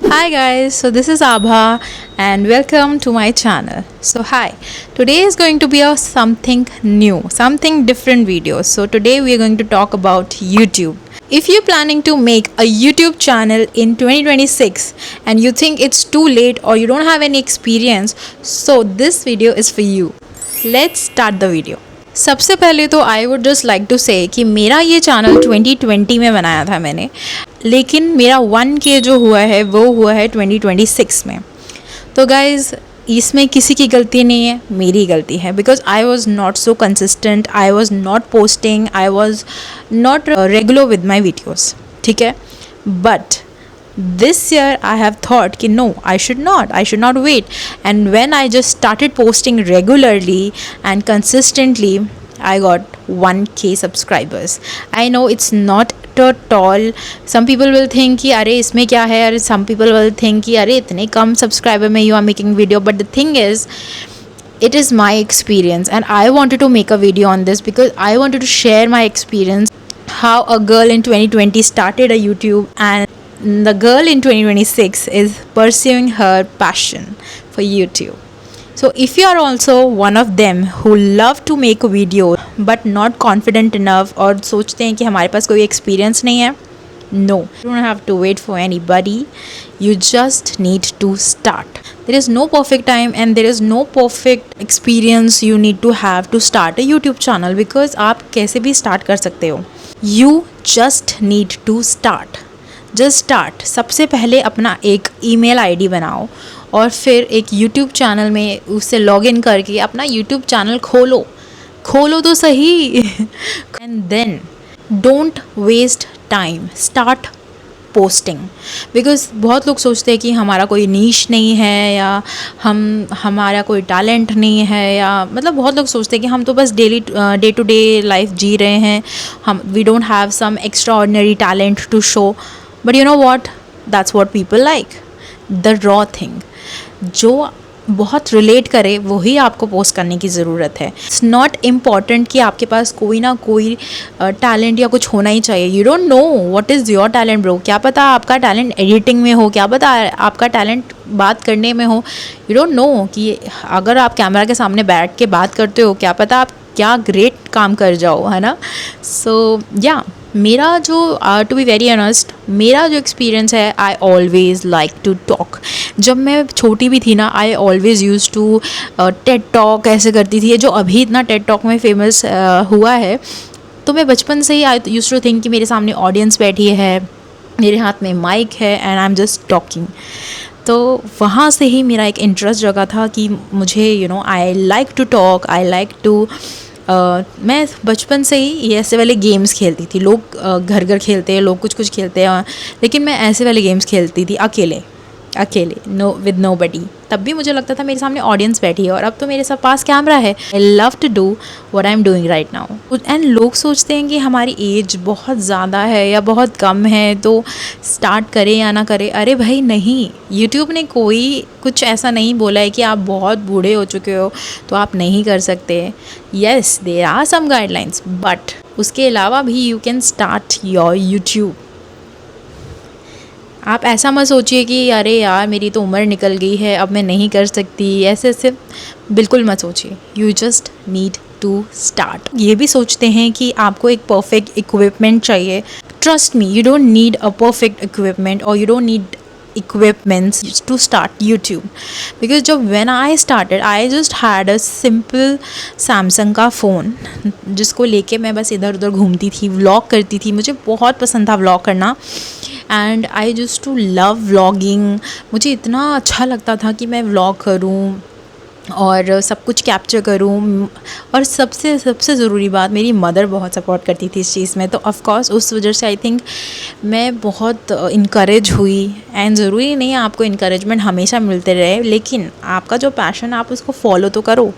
Hi guys, so this is Abha and welcome to my channel. So hi, today is going to be a something new, something different video. So today we are going to talk about YouTube. If you're planning to make a YouTube channel in 2026 and you think it's too late or you don't have any experience, so this video is for you. Let's start the video. सबसे पहले तो I would just like to say कि मेरा ये channel 2020 में बनाया था मैंने, लेकिन मेरा 1K जो हुआ है वो हुआ है 2026 में. तो गाइज़ इसमें किसी की गलती नहीं है, मेरी गलती है, because I was not so consistent, I was not posting, I was not regular with my videos. ठीक है, but this year I have thought ki no, I should not wait, and when I just started posting regularly and consistently, I got 1K subscribers. I know it's not at all, some people will think कि अरे इसमें क्या है, अरे some people will think कि अरे इतने कम subscriber में you are making video, but the thing is it is my experience and I wanted to make a video on this because I wanted to share my experience, how a girl in 2020 started a YouTube and the girl in 2026 is pursuing her passion for YouTube. So if you are also one of them who love to make a video but not confident enough और सोचते हैं कि हमारे पास कोई experience नहीं है, no, you don't have to wait for anybody, you just need to start. There is no perfect time and there is no perfect experience you need to have to start a YouTube channel, because आप कैसे भी start कर सकते हो. You just need to start. Just start. सबसे पहले अपना एक ईमेल आईडी बनाओ और फिर एक यूट्यूब चैनल में उससे लॉगिन करके अपना यूट्यूब चैनल खोलो तो सही. And then don't waste time, start posting. Because बहुत लोग सोचते हैं कि हमारा कोई नीश नहीं है या हमारा कोई टैलेंट नहीं है, या मतलब बहुत लोग सोचते हैं कि हम तो बस डे टू डे लाइफ जी रहे हैं, हम we don't have some extraordinary talent to show. But you know what, that's what people like, the raw thing. जो बहुत रिलेट करे वही आपको पोस्ट करने की ज़रूरत है. इट्स नॉट इम्पॉर्टेंट कि आपके पास कोई ना कोई टैलेंट या कुछ होना ही चाहिए. You don't know what is your talent bro. क्या पता आपका टैलेंट एडिटिंग में हो, क्या पता आपका टैलेंट बात करने में हो. यू डोंट नो कि अगर आप कैमरा के सामने बैठ के बात करते हो, क्या पता आप क्या ग्रेट काम कर जाओ, है ना. सो या मेरा जो टू बी वेरी ऑनेस्ट, मेरा जो एक्सपीरियंस है, I always like to talk. जब मैं छोटी भी थी ना, I always use to TED talk ऐसे करती थी. जो अभी इतना टेड टॉक में फेमस हुआ है, तो मैं बचपन से ही आई यूज़ टू थिंक कि मेरे सामने ऑडियंस बैठी है, मेरे हाथ में माइक है and I am just talking. तो वहाँ से ही मेरा एक इंटरेस्ट जगा था कि मुझे I like to talk, I like to मैं बचपन से ही ये ऐसे वाले गेम्स खेलती थी. लोग घर घर खेलते हैं, लोग कुछ कुछ खेलते हैं, लेकिन मैं ऐसे वाले गेम्स खेलती थी अकेले, नो विद नो बडी. तब भी मुझे लगता था मेरे सामने ऑडियंस बैठी है, और अब तो मेरे साथ पास कैमरा है. I love to do what I am doing right now. And लोग सोचते हैं कि हमारी एज बहुत ज़्यादा है या बहुत कम है तो स्टार्ट करें या ना करें. अरे भाई नहीं, यूट्यूब ने कोई कुछ ऐसा नहीं बोला है कि आप बहुत बूढ़े हो चुके हो तो आप नहीं कर सकते. Yes, there are some guidelines, but उसके अलावा भी you can start your YouTube. आप ऐसा मत सोचिए कि अरे यार मेरी तो उम्र निकल गई है, अब मैं नहीं कर सकती, ऐसे बिल्कुल मत सोचिए. You just need to start. ये भी सोचते हैं कि आपको एक परफेक्ट इक्विपमेंट चाहिए. Trust me, you don't need a perfect equipment और you don't need equipments to start YouTube, because जब when I started I just had a simple Samsung का फ़ोन जिसको लेके मैं बस इधर उधर घूमती थी, व्लॉग करती थी. मुझे बहुत पसंद था व्लॉग करना and I just to love vlogging. मुझे इतना अच्छा लगता था कि मैं व्लॉग करूँ और सब कुछ कैप्चर करूँ. और सबसे ज़रूरी बात, मेरी मदर बहुत सपोर्ट करती थी इस चीज़ में, तो ऑफ़ कोर्स उस वजह से आई थिंक मैं बहुत इनकरेज हुई. एंड ज़रूरी नहीं है आपको इनकरेजमेंट हमेशा मिलते रहे, लेकिन आपका जो पैशन आप उसको फॉलो तो करो.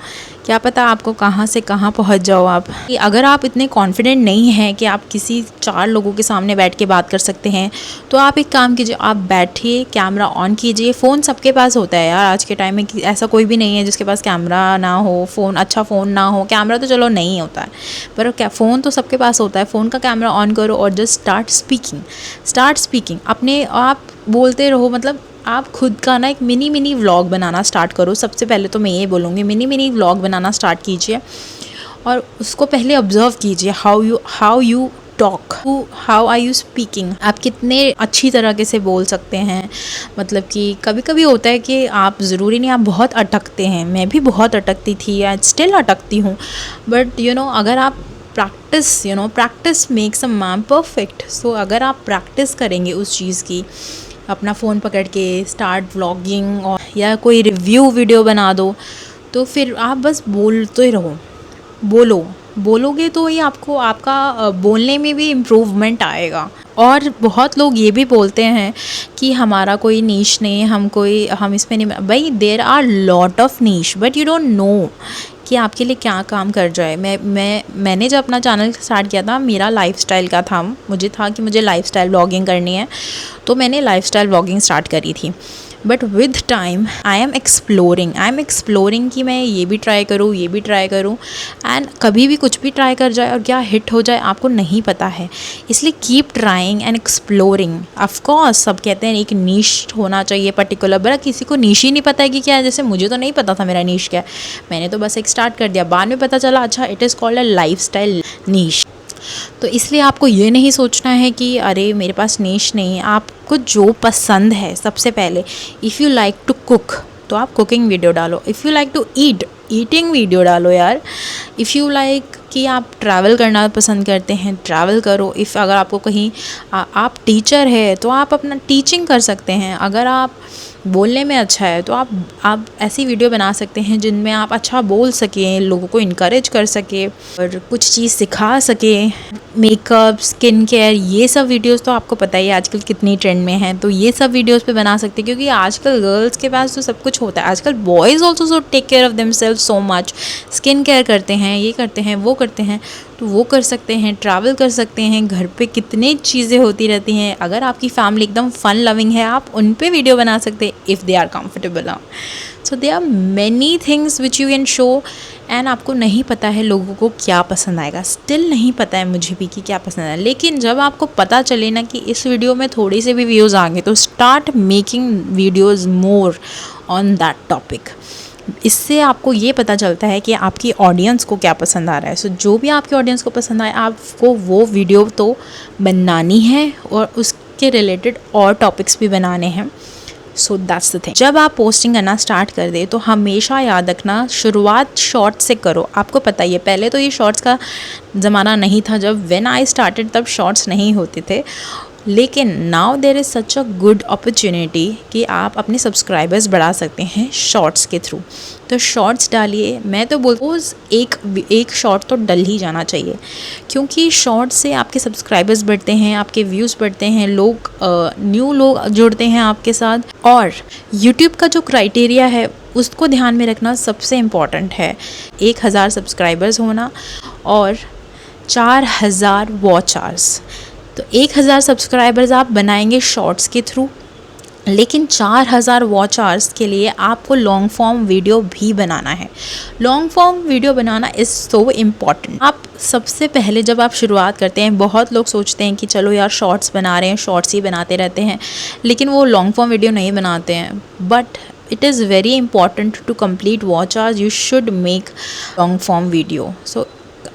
क्या पता आपको कहाँ से कहाँ पहुँच जाओ आप. अगर आप इतने कॉन्फिडेंट नहीं हैं कि आप किसी 4 लोगों के सामने बैठ के बात कर सकते हैं, तो आप एक काम कीजिए, आप बैठिए, कैमरा ऑन कीजिए. फ़ोन सबके पास होता है यार आज के टाइम में, ऐसा कोई भी नहीं है जिसके पास कैमरा ना हो, अच्छा फ़ोन ना हो. कैमरा तो चलो नहीं होता है, पर क्या फ़ोन तो सबके पास होता है. फ़ोन का कैमरा ऑन करो और जस्ट स्टार्ट स्पीकिंग. अपने आप बोलते रहो. मतलब आप खुद का ना एक मिनी व्लॉग बनाना स्टार्ट करो। सबसे पहले तो मैं ये बोलूँगी, मिनी व्लॉग बनाना स्टार्ट कीजिए और उसको पहले ऑब्ज़र्व कीजिए, how you talk, how are you speaking, आप कितने अच्छी तरीके से बोल सकते हैं। मतलब कि कभी कभी होता है कि आप ज़रूरी नहीं आप बहुत अटकते हैं, मैं भी बहुत अटकती थी, आज स्टिल अटकती हूँ, बट अगर आप practice makes a man perfect. So अगर आप प्रैक्टिस करेंगे उस चीज़ की, अपना फ़ोन पकड़ के स्टार्ट व्लॉगिंग और या कोई रिव्यू वीडियो बना दो, तो फिर आप बस बोलते रहो, बोलोगे तो ये आपको आपका बोलने में भी इम्प्रूवमेंट आएगा। और बहुत लोग ये भी बोलते हैं कि हमारा कोई नीश नहीं, हम इसमें नहीं, भाई there are lot of niche but you don't know कि आपके लिए क्या काम कर जाए। मैंने जब अपना चैनल स्टार्ट किया था, मेरा लाइफस्टाइल का था, मुझे था कि मुझे लाइफस्टाइल व्लॉगिंग करनी है, तो मैंने लाइफस्टाइल व्लॉगिंग स्टार्ट करी थी। But with time I am exploring कि मैं ये भी ट्राई करूँ एंड कभी भी कुछ भी ट्राई कर जाए और क्या हिट हो जाए आपको नहीं पता है। इसलिए keep trying and exploring. Of course सब कहते हैं एक नीश होना चाहिए पर्टिकुलर, बड़ा किसी को नीश ही नहीं पता है कि क्या है। जैसे मुझे तो नहीं पता था मेरा नीश क्या है, मैंने तो बस एक स्टार्ट कर दिया, बाद में पता चला अच्छा it is called a lifestyle niche. तो इसलिए आपको ये नहीं सोचना है कि अरे मेरे पास नीश नहीं है। आपको जो पसंद है, सबसे पहले if you like to cook तो आप कुकिंग वीडियो डालो, if you like to eating video डालो यार। इफ़ यू लाइक कि आप ट्रैवल करना पसंद करते हैं, ट्रैवल करो। इफ़ अगर आपको कहीं आप टीचर है तो आप अपना टीचिंग कर सकते हैं। अगर आप बोलने में अच्छा है तो आप ऐसी वीडियो बना सकते हैं जिनमें आप अच्छा बोल सकें, लोगों को इनकरेज कर सके और कुछ चीज़ सिखा सके। मेकअप, स्किन केयर, ये सब वीडियोस तो आपको पता ही है आजकल कितनी ट्रेंड में है, तो ये सब वीडियोस पे बना सकते हैं क्योंकि आजकल गर्ल्स के पास तो सब कुछ होता है। आजकल boys also so take care of themself so much, skin care करते हैं, ये करते हैं, वो करते हैं, तो वो कर सकते हैं। ट्रैवल कर सकते हैं, घर पे कितने चीज़ें होती रहती हैं। अगर आपकी फैमिली एकदम फ़न लविंग है, आप उन पे वीडियो बना सकते हैं if they are comfortable. So they are many things which you can show and आपको नहीं पता है लोगों को क्या पसंद आएगा। स्टिल नहीं पता है मुझे भी कि क्या पसंद है, लेकिन जब आपको पता चले ना कि इस वीडियो में थोड़ी से भी व्यूज़ आएंगे तो start making videos more on that topic. इससे आपको ये पता चलता है कि आपकी ऑडियंस को क्या पसंद आ रहा है। सो जो भी आपकी ऑडियंस को पसंद आए आपको वो वीडियो तो बनानी है और उसके रिलेटेड और टॉपिक्स भी बनाने हैं। So that's the thing. जब आप पोस्टिंग करना स्टार्ट कर दे तो हमेशा याद रखना शुरुआत शॉर्ट से करो। आपको पता ही है पहले तो ये शॉर्ट्स का ज़माना नहीं था, जब व्हेन आई स्टार्टेड तब शॉर्ट्स नहीं होते थे, लेकिन now there is such a good opportunity कि आप अपने सब्सक्राइबर्स बढ़ा सकते हैं शॉर्ट्स के थ्रू। तो शॉर्ट्स डालिए। मैं तो बोलती हूँ एक शॉर्ट तो डल ही जाना चाहिए, क्योंकि शॉर्ट से आपके सब्सक्राइबर्स बढ़ते हैं, आपके व्यूज़ बढ़ते हैं, न्यू लोग जुड़ते हैं आपके साथ। और यूट्यूब का जो क्राइटेरिया है उसको ध्यान में रखना सबसे इम्पॉर्टेंट है। 1000 सब्सक्राइबर्स होना और 4000 वॉच आवर्स। तो 1000 सब्सक्राइबर्स आप बनाएंगे शॉर्ट्स के थ्रू, लेकिन 4000 वॉच आवर्स के लिए आपको लॉन्ग फॉर्म वीडियो भी बनाना है। Long form video banana is so important. आप सबसे पहले जब आप शुरुआत करते हैं, बहुत लोग सोचते हैं कि चलो यार शॉर्ट्स बना रहे हैं, शॉर्ट्स ही बनाते रहते हैं, लेकिन वो लॉन्ग फॉर्म वीडियो नहीं बनाते हैं। But it is very important to complete watch hours, you should make long form video. So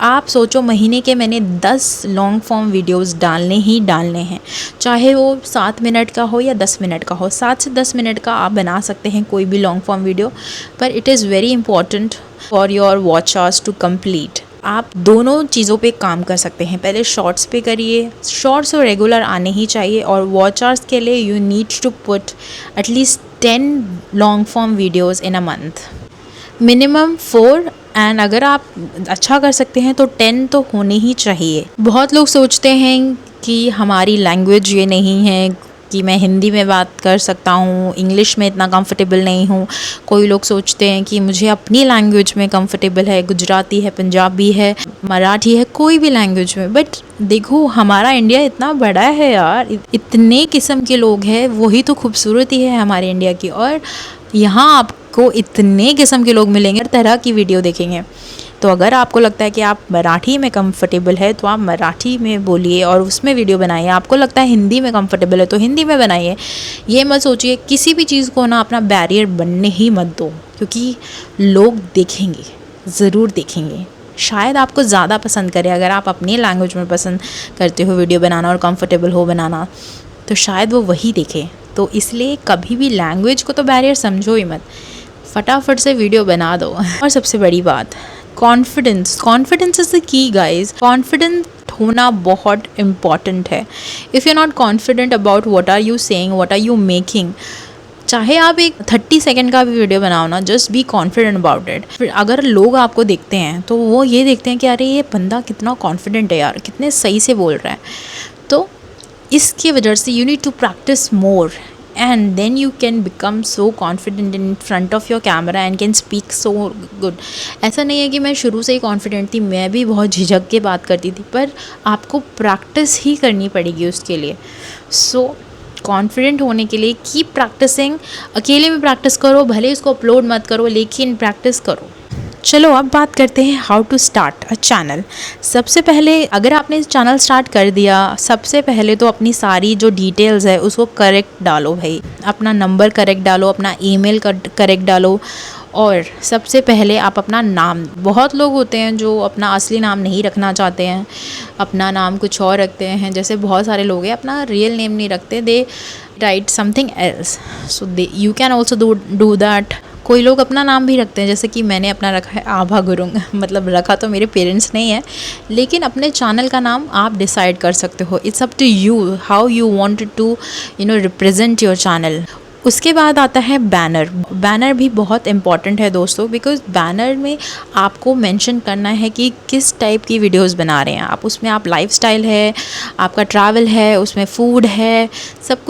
आप सोचो महीने के मैंने 10 लॉन्ग फॉर्म वीडियोस डालने ही डालने हैं, चाहे वो 7 मिनट का हो या 10 मिनट का हो। 7 से 10 मिनट का आप बना सकते हैं कोई भी लॉन्ग फॉर्म वीडियो, पर it is very important for your watch hours to complete. आप दोनों चीज़ों पे काम कर सकते हैं। पहले शॉर्ट्स पे करिए, शॉर्ट्स और रेगुलर आने ही चाहिए, और वॉच आवर्स के लिए you need to put at least 10 long form videos in a month, minimum 4, and अगर आप अच्छा कर सकते हैं तो 10 तो होने ही चाहिए। बहुत लोग सोचते हैं कि हमारी लैंग्वेज ये नहीं है कि मैं हिंदी में बात कर सकता हूँ, इंग्लिश में इतना कंफर्टेबल नहीं हूँ। कोई लोग सोचते हैं कि मुझे अपनी लैंग्वेज में कंफर्टेबल है, गुजराती है, पंजाबी है, मराठी है, कोई भी लैंग्वेज में। बट देखो हमारा इंडिया इतना बड़ा है यार, इतने किस्म के लोग हैं, वही तो खूबसूरती है हमारे इंडिया की। और यहाँ आपको इतने किस्म के लोग मिलेंगे, हर तरह की वीडियो देखेंगे। तो अगर आपको लगता है कि आप मराठी में कंफर्टेबल है तो आप मराठी में बोलिए और उसमें वीडियो बनाइए। आपको लगता है हिंदी में कंफर्टेबल है तो हिंदी में बनाइए। ये मत सोचिए, किसी भी चीज़ को ना अपना बैरियर बनने ही मत दो, क्योंकि लोग देखेंगे, ज़रूर देखेंगे। शायद आपको ज़्यादा पसंद करें अगर आप अपनी लैंग्वेज में पसंद करते हो वीडियो बनाना और कंफर्टेबल हो बनाना, तो शायद वो वही देखे। तो इसलिए कभी भी लैंग्वेज को तो बैरियर समझो ही मत, फटाफट से वीडियो बना दो। और सबसे बड़ी बात, confidence is the key guys. Confident होना बहुत इम्पॉर्टेंट है। If you not confident about what are you saying, what are you making, चाहे आप एक 30 सेकेंड का भी वीडियो बनाओ ना, just be confident about it. फिर अगर लोग आपको देखते हैं तो वो ये देखते हैं कि अरे ये बंदा कितना कॉन्फिडेंट है यार, कितने सही से बोल रहा है। तो इसकी वजह से you need to practise more and then you can become so confident in front of your camera and can speak so good। ऐसा नहीं है कि मैं शुरू से ही कॉन्फिडेंट थी, मैं भी बहुत झिझक के बात करती थी, पर आपको प्रैक्टिस ही करनी पड़ेगी उसके लिए। सो कॉन्फिडेंट होने के लिए कीप प्रैक्टिसिंग। अकेले में प्रैक्टिस करो, भले इसको अपलोड मत करो, लेकिन प्रैक्टिस करो। चलो अब बात करते हैं how to start a channel. सबसे पहले अगर आपने चैनल स्टार्ट कर दिया, सबसे पहले तो अपनी सारी जो डिटेल्स है उसको करेक्ट डालो भाई। अपना नंबर करेक्ट डालो, अपना ईमेल करेक्ट डालो, और सबसे पहले आप अपना नाम, बहुत लोग होते हैं जो अपना असली नाम नहीं रखना चाहते हैं, अपना नाम कुछ और रखते हैं। जैसे बहुत सारे लोग हैं अपना रियल नेम नहीं रखते, they write something else, so they you can also do that. कोई लोग अपना नाम भी रखते हैं, जैसे कि मैंने अपना रखा है आभा गुरुंग। मतलब रखा तो मेरे पेरेंट्स नहीं है, लेकिन अपने चैनल का नाम आप डिसाइड कर सकते हो। It's up to you how you want to represent your channel. उसके बाद आता है बैनर। बैनर भी बहुत इंपॉर्टेंट है दोस्तों, बिकॉज बैनर में आपको मेंशन करना है कि किस टाइप की वीडियोस बना रहे हैं आप। उसमें आप लाइफस्टाइल है, आपका ट्रैवल है, उसमें फूड है, सब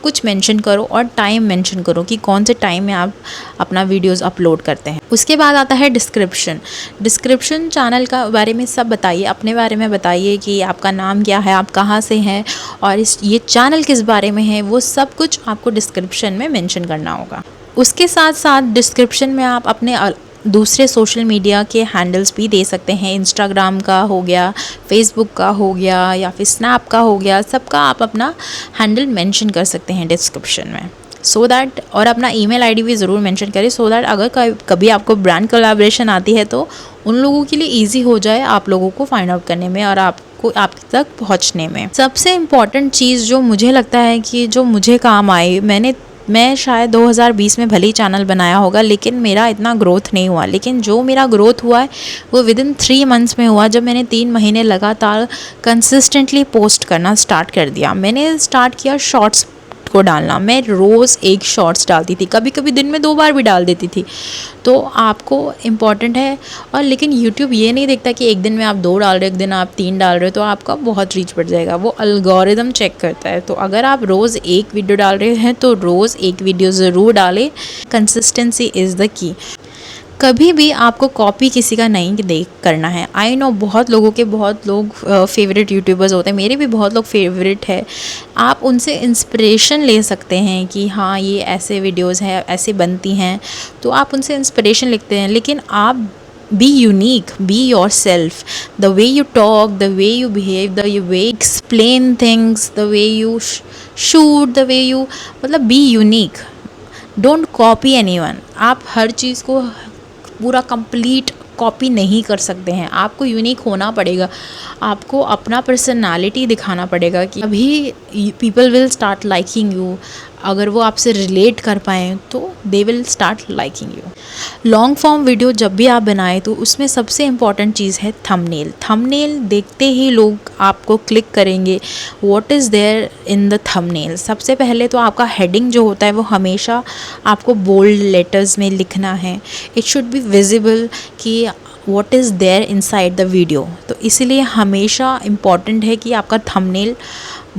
कुछ मेंशन करो, और टाइम मेंशन करो कि कौन से टाइम में आप अपना वीडियोस अपलोड करते हैं। उसके बाद आता है डिस्क्रिप्शन चैनल का बारे में सब बताइए, अपने बारे में बताइए कि आपका नाम क्या है, आप कहाँ से हैं, और ये चैनल किस बारे में है, वो सब कुछ आपको डिस्क्रिप्शन में मेंशन करना होगा। उसके साथ साथ डिस्क्रिप्शन में आप अपने दूसरे सोशल मीडिया के हैंडल्स भी दे सकते हैं। इंस्टाग्राम का हो गया, फेसबुक का हो गया, या फिर स्नैप का हो गया, सबका आप अपना हैंडल मेंशन कर सकते हैं डिस्क्रिप्शन में, सो दैट, और अपना ईमेल आईडी भी ज़रूर मेंशन करें, सो दैट अगर कभी आपको ब्रांड कोलैबोरेशन आती है तो उन लोगों के लिए ईजी हो जाए आप लोगों को फाइंड आउट करने में और आपको आप तक पहुंचने में। सबसे इम्पॉर्टेंट चीज़ जो मुझे लगता है कि जो मुझे काम आई, मैं शायद 2020 में भले ही चैनल बनाया होगा, लेकिन मेरा इतना ग्रोथ नहीं हुआ। लेकिन जो मेरा ग्रोथ हुआ है वो विदिन 3 मंथ्स में हुआ, जब मैंने 3 महीने लगातार कंसिस्टेंटली पोस्ट करना स्टार्ट कर दिया। मैंने स्टार्ट किया शॉर्ट्स को डालना। मैं रोज़ एक शॉर्ट्स डालती थी, कभी कभी दिन में 2 बार भी डाल देती थी। तो आपको इम्पॉर्टेंट है, और लेकिन यूट्यूब ये नहीं देखता कि एक दिन में आप 2 डाल रहे हो, एक दिन आप 3 डाल रहे हो तो आपका बहुत रीच बढ़ जाएगा। वो एल्गोरिदम चेक करता है। तो अगर आप रोज़ एक वीडियो डाल रहे हैं तो रोज़ एक वीडियो ज़रूर डालें। कंसिस्टेंसी इज़ द की। कभी भी आपको कॉपी किसी का नहीं करना है। आई नो बहुत लोग फेवरेट यूट्यूबर्स होते हैं, मेरे भी बहुत लोग फेवरेट है। आप उनसे इंस्पिरेशन ले सकते हैं कि हाँ ये ऐसे वीडियोस हैं, ऐसे बनती हैं, तो आप उनसे इंस्पिरेशन लेते हैं। लेकिन आप be unique, be yourself, the way you talk, the way you behave, the way explain things, the way you shoot, the way you, मतलब be unique, don't copy anyone. आप हर चीज़ को पूरा कंप्लीट कॉपी नहीं कर सकते हैं, आपको यूनिक होना पड़ेगा, आपको अपना पर्सनालिटी दिखाना पड़ेगा कि अभी people will start liking you. अगर वो आपसे रिलेट कर पाएँ तो they will start liking you. Long form video जब भी आप बनाएं तो उसमें सबसे इम्पॉर्टेंट चीज़ है थंबनेल। थंबनेल देखते ही लोग आपको क्लिक करेंगे। What is there in the thumbnail? सबसे पहले तो आपका हेडिंग जो होता है वो हमेशा आपको बोल्ड लेटर्स में लिखना है। इट शुड बी विजिबल कि what is there inside the video. तो इसीलिए हमेशा इम्पॉर्टेंट है कि आपका थंबनेल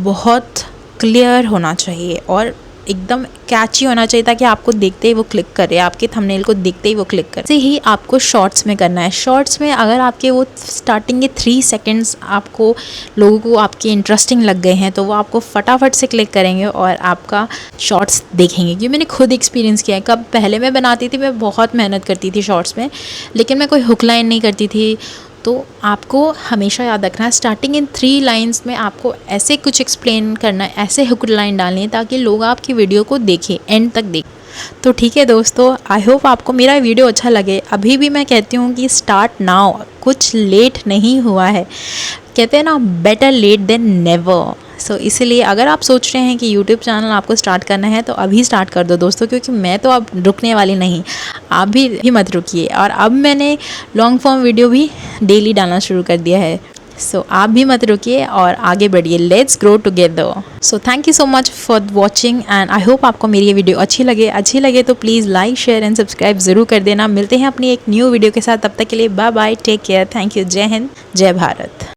बहुत क्लियर होना चाहिए और एकदम कैची होना चाहिए ताकि आपको देखते ही वो क्लिक करे, आपके थंबनेल को देखते ही वो क्लिक करे। ऐसे ही आपको शॉर्ट्स में करना है। शॉर्ट्स में अगर आपके वो स्टार्टिंग के 3 सेकेंड्स आपको लोगों को आपके इंटरेस्टिंग लग गए हैं तो वो आपको फटाफट से क्लिक करेंगे और आपका शॉर्ट्स देखेंगे। क्योंकि मैंने खुद एक्सपीरियंस किया है। कब पहले मैं बनाती थी, मैं बहुत मेहनत करती थी शॉर्ट्स में, लेकिन मैं कोई हुक लाइन नहीं करती थी। तो आपको हमेशा याद रखना है स्टार्टिंग इन 3 लाइन्स में आपको ऐसे कुछ एक्सप्लेन करना है, ऐसे हुक लाइन डालनी है ताकि लोग आपकी वीडियो को देखें, एंड तक देखें। तो ठीक है दोस्तों, आई होप आपको मेरा वीडियो अच्छा लगे। अभी भी मैं कहती हूँ कि स्टार्ट नाउ, कुछ लेट नहीं हुआ है। कहते हैं ना, बेटर लेट देन नेवर। सो इसलिए अगर आप सोच रहे हैं कि यूट्यूब चैनल आपको स्टार्ट करना है तो अभी स्टार्ट कर दो दोस्तों, क्योंकि मैं तो अब रुकने वाली नहीं। आप भी मत रुकिए। और अब मैंने लॉन्ग फॉर्म वीडियो भी डेली डालना शुरू कर दिया है। सो आप भी मत रुकिए और आगे बढ़िए। Let's grow together. So thank you so much for watching and I hope आपको मेरी ये वीडियो अच्छी लगे तो please like, share and subscribe ज़रूर कर देना। मिलते हैं अपनी एक न्यू वीडियो के साथ, तब तक के लिए bye bye, take care, thank you, जय हिंद, जय भारत।